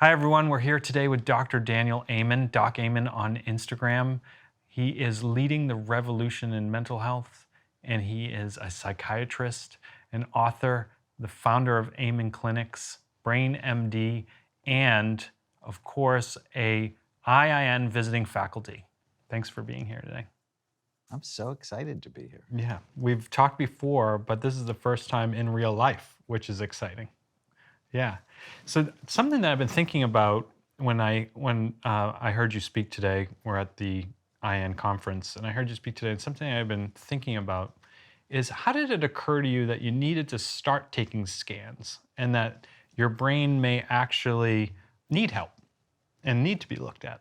Hi, everyone. We're here today with Dr. Daniel Amen, Doc Amen on Instagram. He is leading the revolution in mental health, and he is a psychiatrist, an author, the founder of Amen Clinics, Brain MD, and, of course, a IIN visiting faculty. Thanks for being here today. I'm so excited to be here. Yeah, we've talked before, but this is the first time in real life, which is exciting. Yeah. So something that I've been thinking about when I heard you speak today, we're at the IIN conference, and I heard you speak today, and something I've been thinking about is how did it occur to you that you needed to start taking scans and that your brain may actually need help and need to be looked at?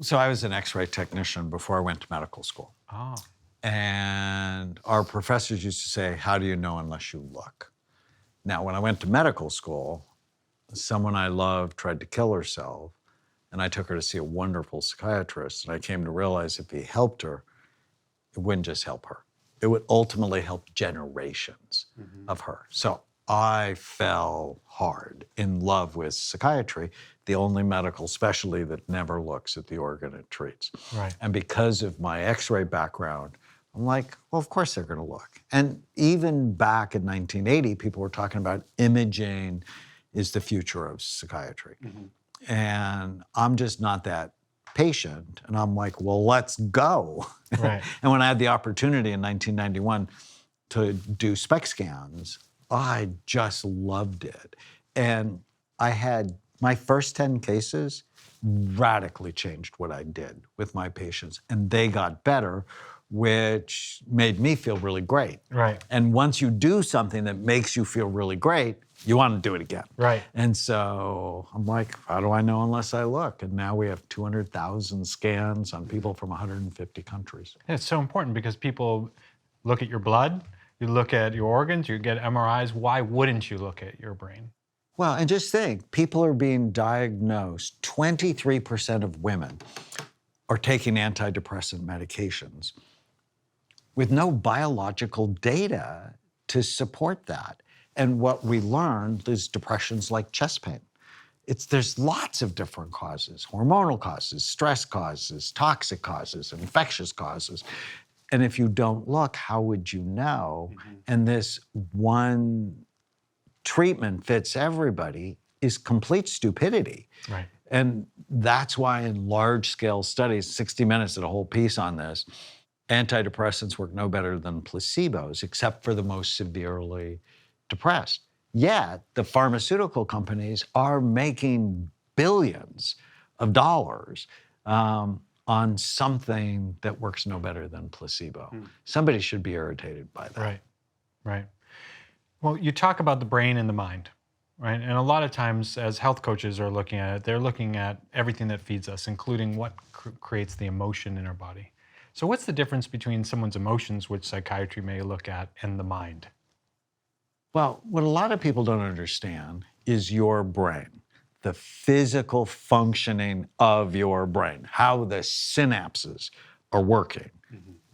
So I was an X-ray technician before I went to medical school. Oh, And our professors used to say, how do you know unless you look? Now, when I went to medical school, someone I loved tried to kill herself, and I took her to see a wonderful psychiatrist, and I came to realize if he helped her, it wouldn't just help her. It would ultimately help generations of her. So I fell hard in love with psychiatry, the only medical specialty that never looks at the organ it treats. right. And because of my X-ray background, I'm like, well, of course they're going to look. And even back in 1980, people were talking about imaging is the future of psychiatry. And I'm just not that patient. And I'm like, well, let's go. Right. And when I had the opportunity in 1991 to do SPECT scans, I just loved it. And I had my first 10 cases radically changed what I did with my patients. And they got better, which made me feel really great. Right. And once you do something that makes you feel really great, you want to do it again. Right. And so I'm like, how do I know unless I look? And now we have 200,000 scans on people from 150 countries. It's so important because people look at your blood, you look at your organs, you get MRIs. Why wouldn't you look at your brain? Well, and just think, people are being diagnosed, 23% of women are taking antidepressant medications with no biological data to support that. And what we learned is depression's like chest pain. There's lots of different causes, hormonal causes, stress causes, toxic causes, infectious causes. And if you don't look, how would you know? And this one treatment fits everybody is complete stupidity. Right. And that's why in large-scale studies, 60 Minutes did a whole piece on this, antidepressants work no better than placebos, except for the most severely depressed. Yet, the pharmaceutical companies are making billions of dollars on something that works no better than placebo. Somebody should be irritated by that. Right, right. Well, you talk about the brain and the mind, right? And a lot of times as health coaches are looking at it, they're looking at everything that feeds us, including what creates the emotion in our body. So what's the difference between someone's emotions, which psychiatry may look at, and the mind? Well, what a lot of people don't understand is your brain, the physical functioning of your brain, how the synapses are working,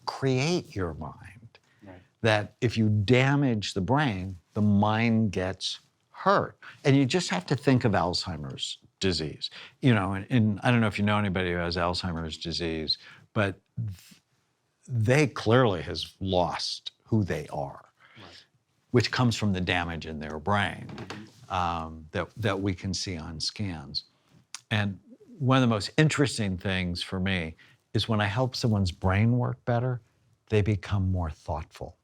create your mind. Right. That if you damage the brain, the mind gets hurt. And you just have to think of Alzheimer's disease. You know, and I don't know if you know anybody who has Alzheimer's disease, but they clearly has lost who they are, which comes from the damage in their brain that we can see on scans. And one of the most interesting things for me is when I help someone's brain work better, they become more thoughtful.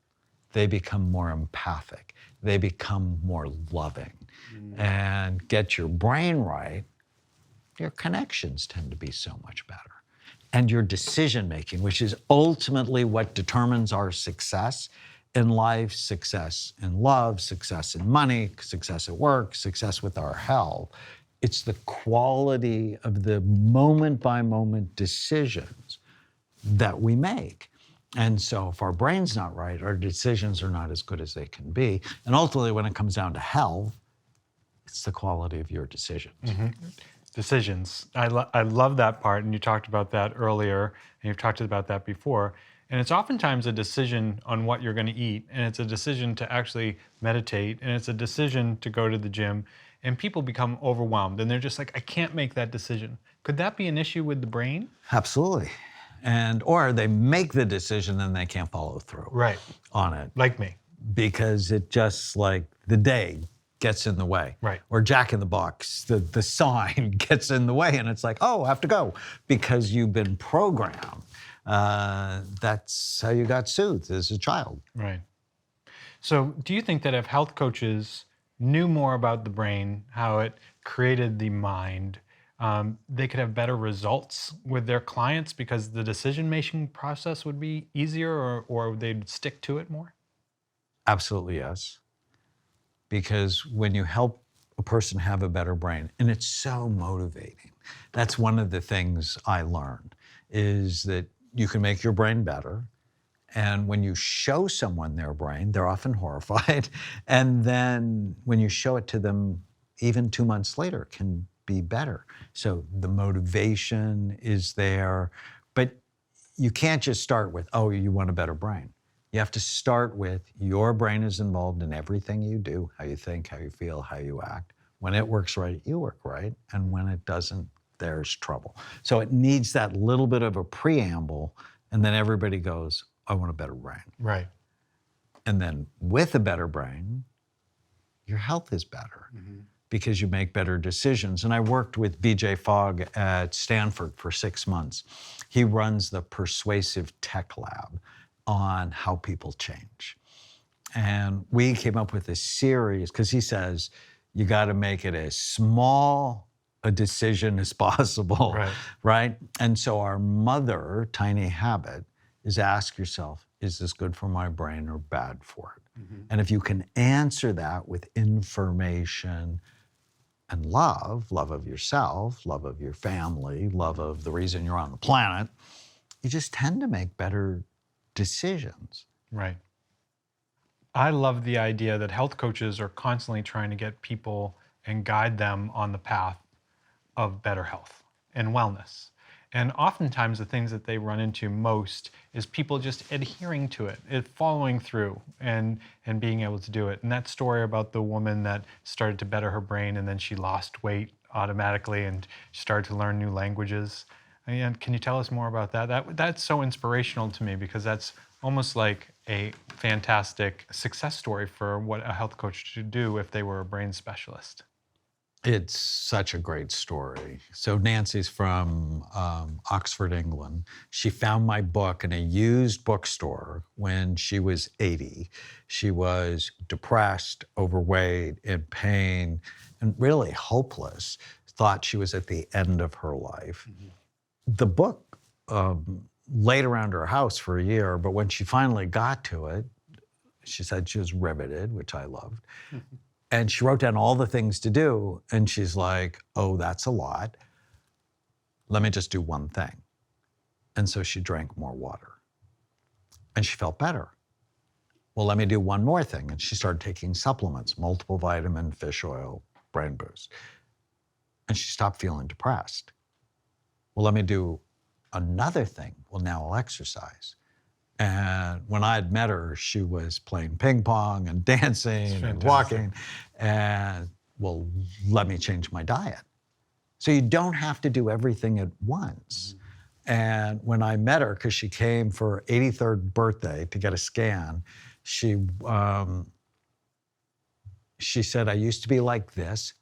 They become more empathic. They become more loving. And get your brain right, your connections tend to be so much better. And your decision-making, which is ultimately what determines our success in life, success in love, success in money, success at work, success with our health. It's the quality of the moment-by-moment decisions that we make. And so if our brain's not right, our decisions are not as good as they can be. And ultimately, when it comes down to health, it's the quality of your decisions. Decisions. I love that part, and you talked about that earlier, and you've talked about that before. And it's oftentimes a decision on what you're going to eat, and it's a decision to actually meditate, and it's a decision to go to the gym. and people become overwhelmed and they're just like, I can't make that decision. Could that be an issue with the brain? Absolutely. Or they make the decision and they can't follow through Right. on it Like me. because it just like the day gets in the way. Right. Or Jack in the Box, the sign gets in the way and it's like, oh, I have to go because you've been programmed. That's how you got soothed as a child. Right. So do you think that if health coaches knew more about the brain, how it created the mind, they could have better results with their clients because the decision-making process would be easier, or they'd stick to it more? Absolutely yes. Because when you help a person have a better brain, and it's so motivating. That's one of the things I learned, is that you can make your brain better. And when you show someone their brain, they're often horrified. And then when you show it to them, even 2 months later, it can be better. So the motivation is there. But you can't just start with, oh, you want a better brain. You have to start with your brain is involved in everything you do, how you think, how you feel, how you act. When it works right, you work right. And when it doesn't, there's trouble. So it needs that little bit of a preamble. And then everybody goes, I want a better brain. Right. And then with a better brain, your health is better because you make better decisions. And I worked with BJ Fogg at Stanford for 6 months. He runs the Persuasive Tech Lab on how people change. And we came up with a series because he says you got to make it as small a decision as possible, right? And so our mother, tiny habit, is ask yourself, is this good for my brain or bad for it? And if you can answer that with information and love of yourself, love of your family, love of the reason you're on the planet, you just tend to make better decisions. Right. I love the idea that health coaches are constantly trying to get people and guide them on the path of better health and wellness. And oftentimes the things that they run into most is people just adhering to it following through and being able to do it. And that story about the woman that started to better her brain and then she lost weight automatically and started to learn new languages. And can you tell us more about that? That's so inspirational to me because that's almost like a fantastic success story for what a health coach should do if they were a brain specialist. It's such a great story. So Nancy's from Oxford, England. She found my book in a used bookstore when she was 80. She was depressed, overweight, in pain, and really hopeless. Thought she was at the end of her life. The book laid around her house for a year, but when she finally got to it, she said she was riveted, which I loved. And she wrote down all the things to do, and she's like, oh, that's a lot. Let me just do one thing. And so she drank more water. And she felt better. Well, let me do one more thing. And she started taking supplements, multiple vitamin, fish oil, brain boost. And she stopped feeling depressed. Well, let me do another thing. Well, now I'll exercise. And when I had met her, she was playing ping pong and dancing and walking. And, well, let me change my diet. So you don't have to do everything at once. And when I met her, because she came for her 83rd birthday to get a scan, she said, I used to be like this,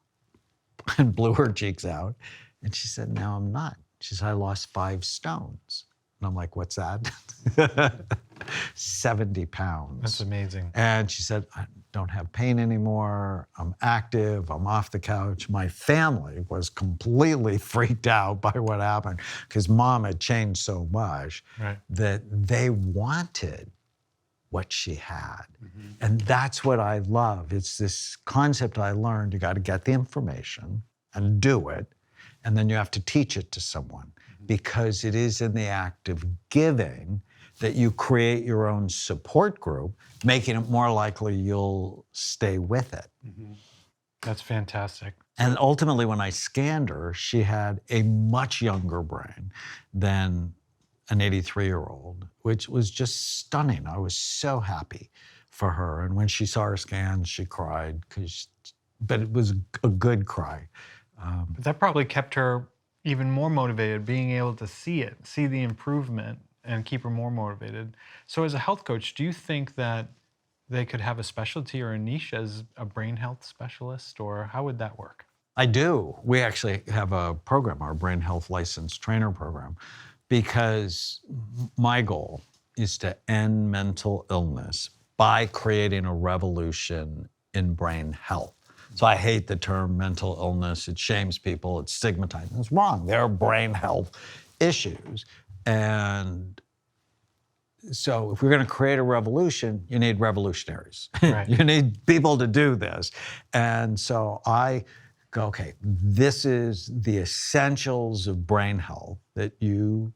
and blew her cheeks out. And she said, now I'm not. She said, I lost 5 stones. And I'm like, what's that? 70 pounds. That's amazing. And she said, I don't have pain anymore. I'm active. I'm off the couch. My family was completely freaked out by what happened because mom had changed so much that they wanted what she had. And that's what I love. It's this concept I learned. You got to get the information and do it. And then you have to teach it to someone. Because it is in the act of giving that you create your own support group, making it more likely you'll stay with it. That's fantastic. And ultimately, when I scanned her, she had a much younger brain than an 83-year-old, which was just stunning. I was so happy for her. And when she saw her scans, she cried because but it was a good cry. But that probably kept her even more motivated, being able to see it, see the improvement, and keep her more motivated. So, as a health coach, do you think that they could have a specialty or a niche as a brain health specialist, or how would that work? I do. We actually have a program, our brain health licensed trainer program, because my goal is to end mental illness by creating a revolution in brain health. So I hate the term mental illness. It shames people. It's stigmatizing. It's wrong. There are brain health issues. And so if we're going to create a revolution, you need revolutionaries. Right. You need people to do this. And so I go, okay, this is the essentials of brain health that you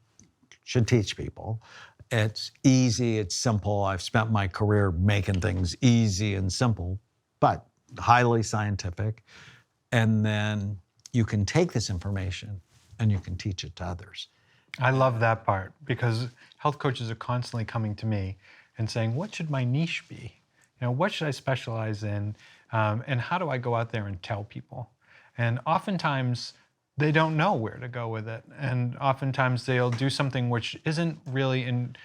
should teach people. It's easy, it's simple. I've spent my career making things easy and simple, but highly scientific. And then you can take this information and you can teach it to others. I love that part because health coaches are constantly coming to me and saying, what should my niche be? What should I specialize in? And how do I go out there and tell people? And oftentimes they don't know where to go with it. And oftentimes they'll do something which isn't really in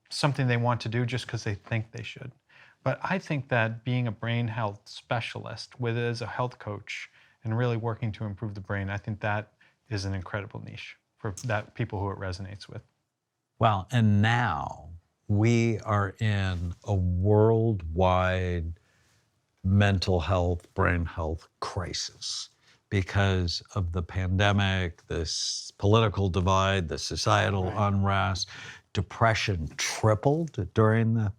something they want to do just because they think they should. But I think that being a brain health specialist with it as a health coach and really working to improve the brain, I think that is an incredible niche for that people who it resonates with. Well, and now we are in a worldwide mental health, brain health crisis because of the pandemic, this political divide, the societal unrest. Depression tripled during the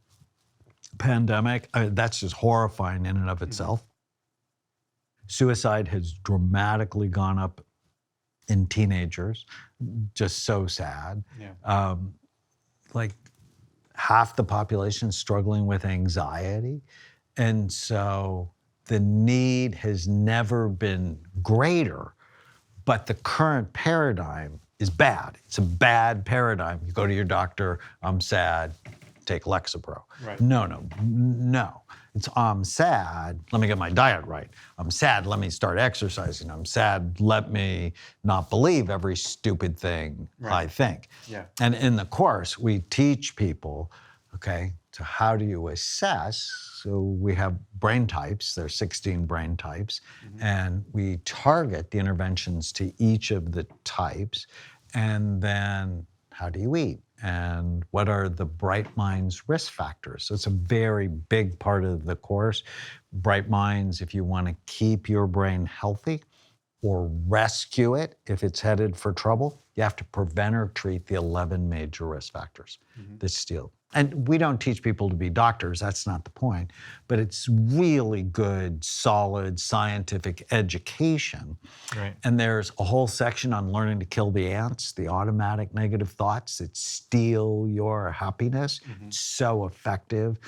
pandemic. That's just horrifying in and of itself. Suicide has dramatically gone up in teenagers. Just so sad. Yeah. Like half the population struggling with anxiety. And so the need has never been greater, but the current paradigm is bad. It's a bad paradigm. You go to your doctor, I'm sad, take Lexapro. Right. No. It's I'm sad, let me get my diet right. I'm sad, let me start exercising. I'm sad, let me not believe every stupid thing I think. Yeah. And in the course, we teach people, okay, to how do you assess? So we have brain types, there's 16 brain types, and we target the interventions to each of the types. And then how do you eat? And what are the Bright Minds risk factors? So it's a very big part of the course. Bright Minds, if you want to keep your brain healthy or rescue it if it's headed for trouble, you have to prevent or treat the 11 major risk factors that steal. And we don't teach people to be doctors, that's not the point, but it's really good, solid, scientific education. Right. And there's a whole section on learning to kill the ants, the automatic negative thoughts that steal your happiness. It's so effective.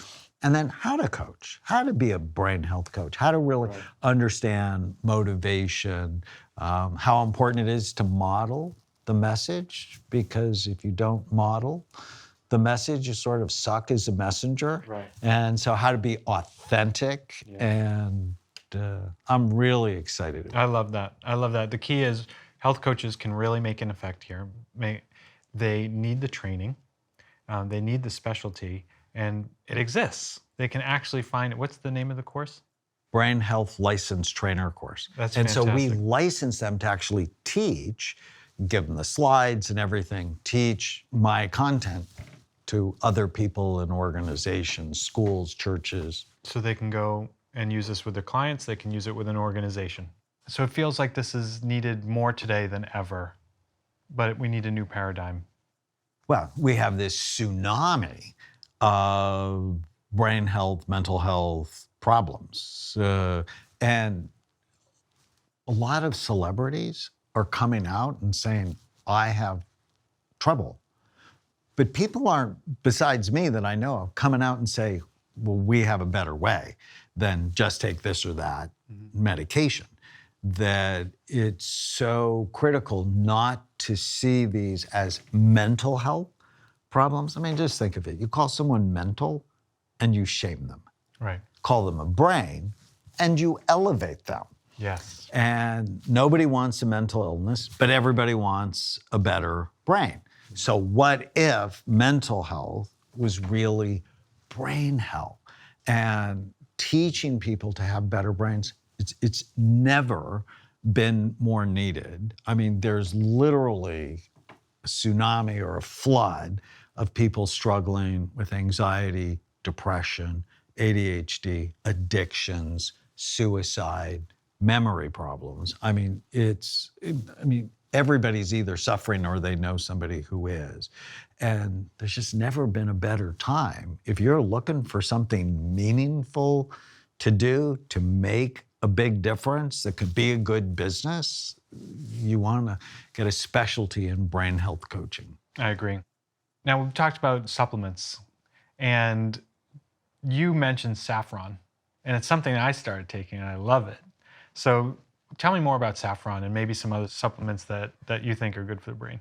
And then how to coach, how to be a brain health coach, how to really understand motivation, how important it is to model the message, because if you don't model the message, you sort of suck as a messenger. Right. And so how to be authentic. And I'm really excited. I love that. I love that. The key is health coaches can really make an effect here. They need the training, they need the specialty, and it exists. They can actually find it. What's the name of the course? Brain Health Licensed Trainer course. That's and so we fantastic. license them to actually teach, give them the slides and everything, teach my content to other people in organizations, schools, churches. So they can go and use this with their clients. They can use it with an organization. So it feels like this is needed more today than ever, but we need a new paradigm. Well, we have this tsunami of brain health, mental health problems. And a lot of celebrities are coming out and saying, I have trouble. But people aren't, besides me that I know of, coming out and say, well, we have a better way than just take this or that medication. That it's so critical not to see these as mental health problems. I mean, just think of it. You call someone mental and you shame them. Right. Call them a brain and you elevate them. Yes. And nobody wants a mental illness, but everybody wants a better brain. So what if mental health was really brain health? And teaching people to have better brains, it's never been more needed. I mean, there's literally a tsunami or a flood of people struggling with anxiety, depression, ADHD, addictions, suicide, memory problems. I mean, everybody's either suffering or they know somebody who is. And there's just never been a better time. If you're looking for something meaningful to do, to make a big difference, that could be a good business, you want to get a specialty in brain health coaching. I agree. Now, we've talked about supplements, and you mentioned saffron, and it's something I started taking, and I love it. So tell me more about saffron and maybe some other supplements that you think are good for the brain.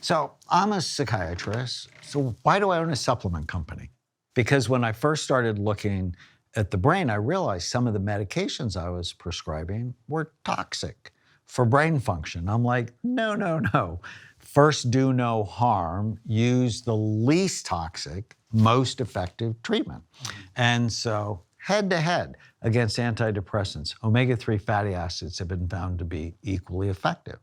So I'm a psychiatrist. So why do I own a supplement company? Because when I first started looking at the brain, I realized some of the medications I was prescribing were toxic for brain function. I'm like, no. First, do no harm. Use the least toxic, most effective treatment. And so head to head against antidepressants, omega-3 fatty acids have been found to be equally effective.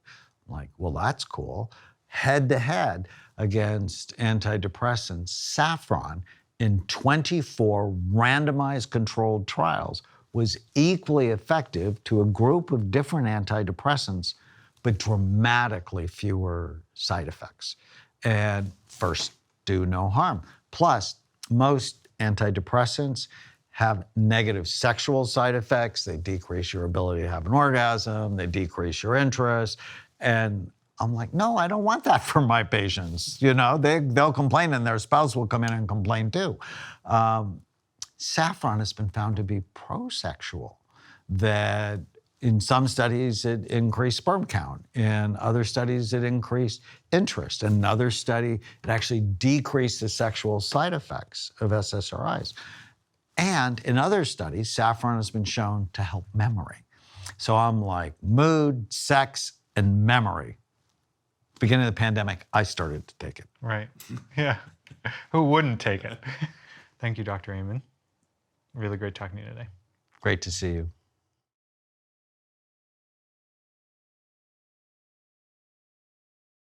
I'm like, well, that's cool. Head to head against antidepressants, saffron in 24 randomized controlled trials was equally effective to a group of different antidepressants, but dramatically fewer side effects. And first, do no harm. Plus, most antidepressants have negative sexual side effects. They decrease your ability to have an orgasm. They decrease your interest. And I'm like, no, I don't want that for my patients. You know, they'll complain and their spouse will come in and complain too. Saffron has been found to be pro-sexual, that in some studies it increased sperm count. In other studies it increased interest. In another study it actually decreased the sexual side effects of SSRIs. And in other studies, saffron has been shown to help memory. So I'm like, mood, sex, and memory. Beginning of the pandemic, I started to take it. Right. Yeah. Who wouldn't take it? Thank you, Dr. Amen. Really great talking to you today. Great to see you.